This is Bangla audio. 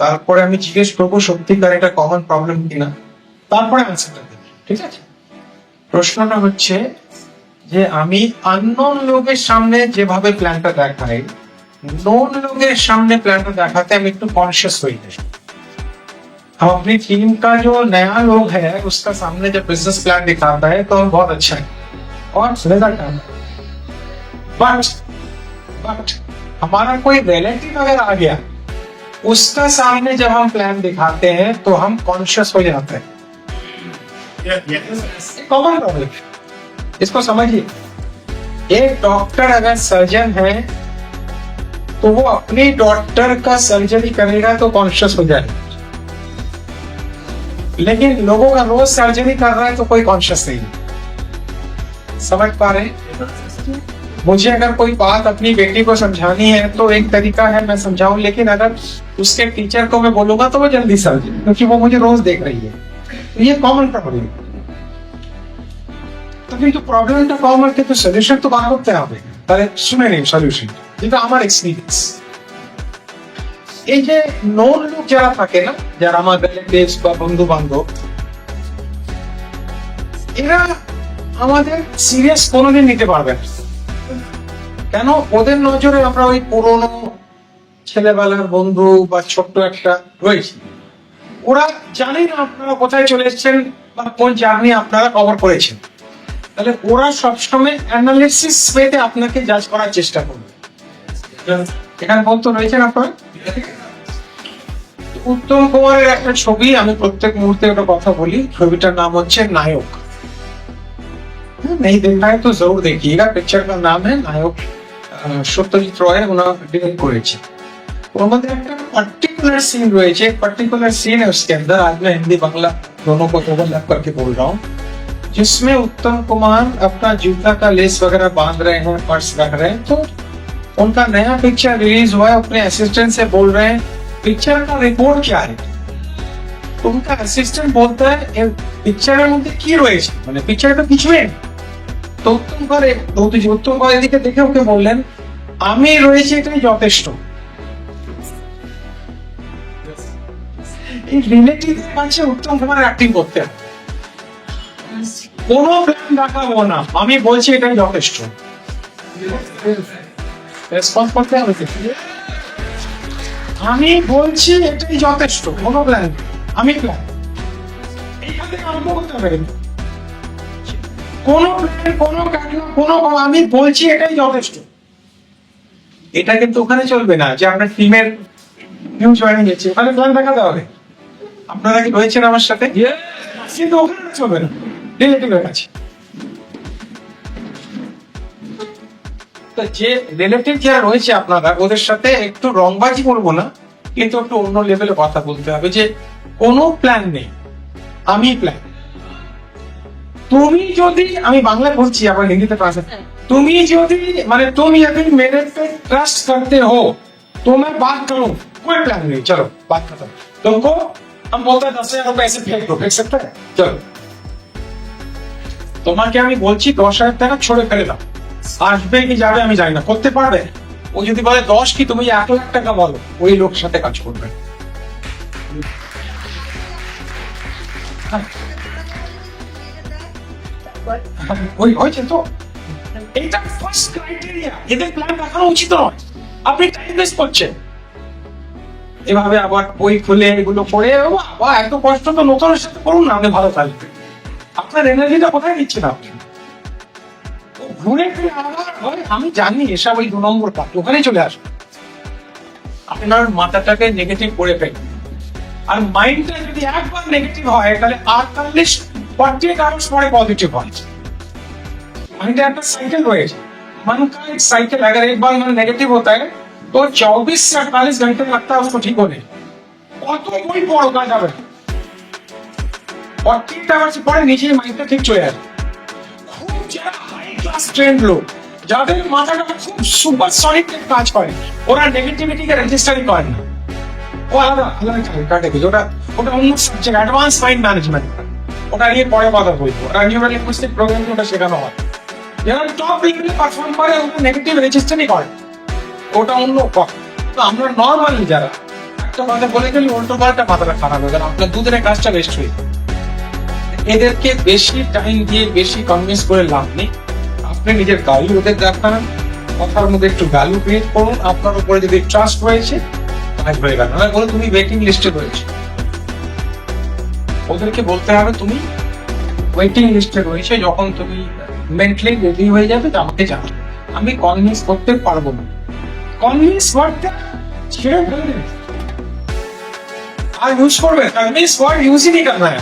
তারপরে আমি জিজ্ঞেস করবো সত্যিকার এটা কমন প্রবলেম কিনা, তারপরে আনসারটা দেবো, ঠিক আছে? প্রশ্নটা হচ্ছে যে আমি আননোন লোকের সামনে যেভাবে প্ল্যানটা দেখাই, नोन लोगों सामने प्लान को दिखाते हैं, हम एक तो कॉन्शियस हुई है। हम अपनी टीम का जो नया लोग है उसका सामने जब बिजनेस प्लान दिखाता है तो हम बहुत अच्छा है और रिजल्ट आता है। बट हमारा कोई रिलेटिव अगर आ गया, उसका सामने जब हम प्लान दिखाते हैं तो हम कॉन्शियस हो जाते हैं। कॉमन प्रॉब्लम, इसको समझिए। एक डॉक्टर अगर सर्जन है तो वो अपनी डॉक्टर का सर्जरी करेगा तो कॉन्शियस हो जाएगा, लेकिन लोगों का रोज सर्जरी कर रहा है तो कोई कॉन्शियस नहीं। समझ पा रहे हैं? मुझे अगर कोई बात अपनी बेटी को समझानी है तो एक तरीका है मैं समझाऊं, लेकिन अगर उसके टीचर को मैं बोलूंगा तो वो जल्दी समझे, क्योंकि वो मुझे रोज देख रही है। तो ये कॉमन प्रॉब्लम। तो কিন্তু প্রবলেমটা কম আর কিন্তু সলিউশন তো বার করতে হবে। তাহলে শুনে নিন সলিউশন, যেটা আমার এক্সপেরিয়েন্স। এই যে নোন লোক যারা থাকে না, যারা আমার রিলেটিভস বা বন্ধু বান্ধব, এরা আমাদের সিরিয়াস কোনোদিন নিতে পারবে না। কেন? ওদের নজরে আমরা ওই পুরনো ছেলেবেলার বন্ধু বা ছোট্ট একটা রয়েছে। ওরা জানে না আপনারা কোথায় চলে এসেছেন বা কোন জার্নি আপনারা কভার করেছেন। তাহলে ওরা সবসময় অ্যানালিসিস পেতে আপনাকে জাজ করার চেষ্টা করবে। এখানে বলতো রয়েছেন আপনার উত্তম কুমারের একটা ছবি, আমি প্রত্যেক মুহূর্তে একটা কথা বলি, ছবিটার নাম হচ্ছে नायक। नहीं देखा है तो जरूर देखिएगा। पिक्चर का नाम है नायक, সত্যজিৎ রয় ওনার ডিরেক্ট করেছে। ওর মধ্যে একটা पर्टिकुलर सीन রয়েছে, पर्टिकुलर सीन है उसके अंदर, आज मैं हिंदी बांग्ला दोनों को ओवरलैप करके बोल रहा हूँ, जिसमें उत्तम कुमार अपना जूता का लेस वगैरह बांध रहे हैं, पर्स रख रहे हैं। तो उनका नया पिक्चर रिलीज हुआ है, अपने असिस्टेंट से बोल रहे हैं पिक्चर का रिपोर्ट क्या है। तो उनका असिस्टेंट बोलता है पिक्चरेর মধ্যে কি রয়েছে, মানে পিকচারে তো কিছু নেই। তো উত্তম কুমার এদিকে দেখে ওকে বললেন আমি রয়েছি এটাই যথেষ্ট। এই রিলেটিভের কাছে উত্তম কুমার অ্যাক্টিং করতে হবে, কোনো প্ল্যান দেখাবো না, আমি বলছি এটাই যথেষ্ট। রেসপন্স করতে হবে, আমি বলছি এটাই যথেষ্ট, কোনো প্ল্যান, আমি প্ল্যান এইখান থেকে আরম্ভ করতে হবে। কোনো প্ল্যান, কোনো কারণ, কোনো আমি বলছি এটাই যথেষ্ট। এটা কিন্তু ওখানে চলবে না যে আপনার টিমের নিউ জয়েনিং হয়েছে, ওখানে প্ল্যান দেখাতে হবে। আপনারা কি রয়েছেন আমার সাথে? কিন্তু ওখানে চলবে না, রিলেটিভের কাছে। যে রিলেটিভ যারা রয়েছে আপনারা, ওদের সাথে একটু রংবাজি করবো না, কিন্তু একটু অন্য লেভেলে কথা বলতে হবে যে কোনো প্ল্যান নেই, আমি প্ল্যান। তুমি যদি, আমি বাংলায় বলছি আবার হিন্দিতে ট্রান্সলেট, তুমি যদি মানে তুমি अगर मेरे पे ट्रस्ट करते हो तो मैं बात करूं, कोई प्लान नहीं, चलो बात खत्म। तुमको हम बोलते हैं 10,000 रुपए ऐसे फेंक दो, फेंक सकते हैं, चलो। তোমাকে আমি বলছি 10,000 টাকা ছড়ে ফেলে দাও, আসবে কি যাবে আমি জানি না, করতে পারবে? ও যদি বলে 10 কি তুমি 1,00,000 টাকা বলো, ওই লোকের সাথে কাজ করবে। ওই হয়েছে তো, এটা ফার্স্ট ক্রাইটেরিয়া। এদের প্ল্যান দেখানো উচিত নয়, আপনি টাইম ওয়েস্ট করছেন। এভাবে আবার বই খুলে এগুলো পড়ে বাবা এত কষ্ট, তো নতুনের সাথে করুন না, আপনি ভালো থাকবেন। আপনার এনার্জিটা কোথায় নিচ্ছেন আপনি? ঘুরে ফিরে আবার আমি জানি এসব ওই 2 নম্বর কাজ, ওখানে চলে আসবে। আপনার মাথাটাকে নেগেটিভ করে ফেলবেন, আর মাইন্ডটা যদি একবার নেগেটিভ হয় তাহলে 48 आवर्स परे पॉजिटिव হয়। माइंड का साइकिल রয়েছে, मन का एक साइकिल, अगर एक बार मन नेगेटिव होता है तो 24 से 48 घंटे लगता है उसको ठीक होने। কত বই পড়ো কাজ হবে, 48 आवर्स পরে নিজেই মাইন্ডটা ঠিক চলে আসে। খুব যারা হাই ক্লাস ট্রেন্ড লোক, যাদের মাথাটা খুব সুপার সনিক কাজ করে, ওরা নেগেটিভিটিকে রেজিস্টারই করে না। ও আলাদা আলাদা ক্যাটাগরি, ওটা অন্য সাবজেক্ট, অ্যাডভান্স মাইন্ড ম্যানেজমেন্ট, ওটা নিয়ে পরে কথা বলবো। ওটা নিউরাল লিঙ্গুইস্টিক প্রোগ্রামিং ওটা শেখানো হয়। যারা টপ লেভেলে পারফর্ম করে ওটা নেগেটিভ রেজিস্টারই করে, ওটা অন্য কথা। তো আমরা নর্মালি যারা একটা কথা বলে গেলে উল্টো পাল্টা মাথাটা খারাপ হয়ে গেল, আপনার দুদিনের কাজটা বেস্ট হয়ে গেল। এদেরকে বেশি টাইম দিয়ে বেশি কনভিন্স করে লাভ নেই। আপনি নিজের ভ্যালু ওদের দেখান, কথার মধ্যে একটু ভ্যালু ক্রিয়েট করুন। আপনার উপরে যদি ট্রাস্ট রয়েছে কাজ হয়ে গেল, না বলে তুমি ওয়েটিং লিস্টে রয়েছে, ওদেরকে বলতে হবে তুমি ওয়েটিং লিস্টে রয়েছে, যখন তুমি মেন্টালি রেডি হয়ে যাবে তো আমাকে জানো। আমি কনভিন্স করতে পারবো না, কনভিন্স ওয়ার্ডটা ছেড়ে ফেলবে আর ইউজ করবে, কনভিন্স ওয়ার্ড ইউজই नहीं करना है।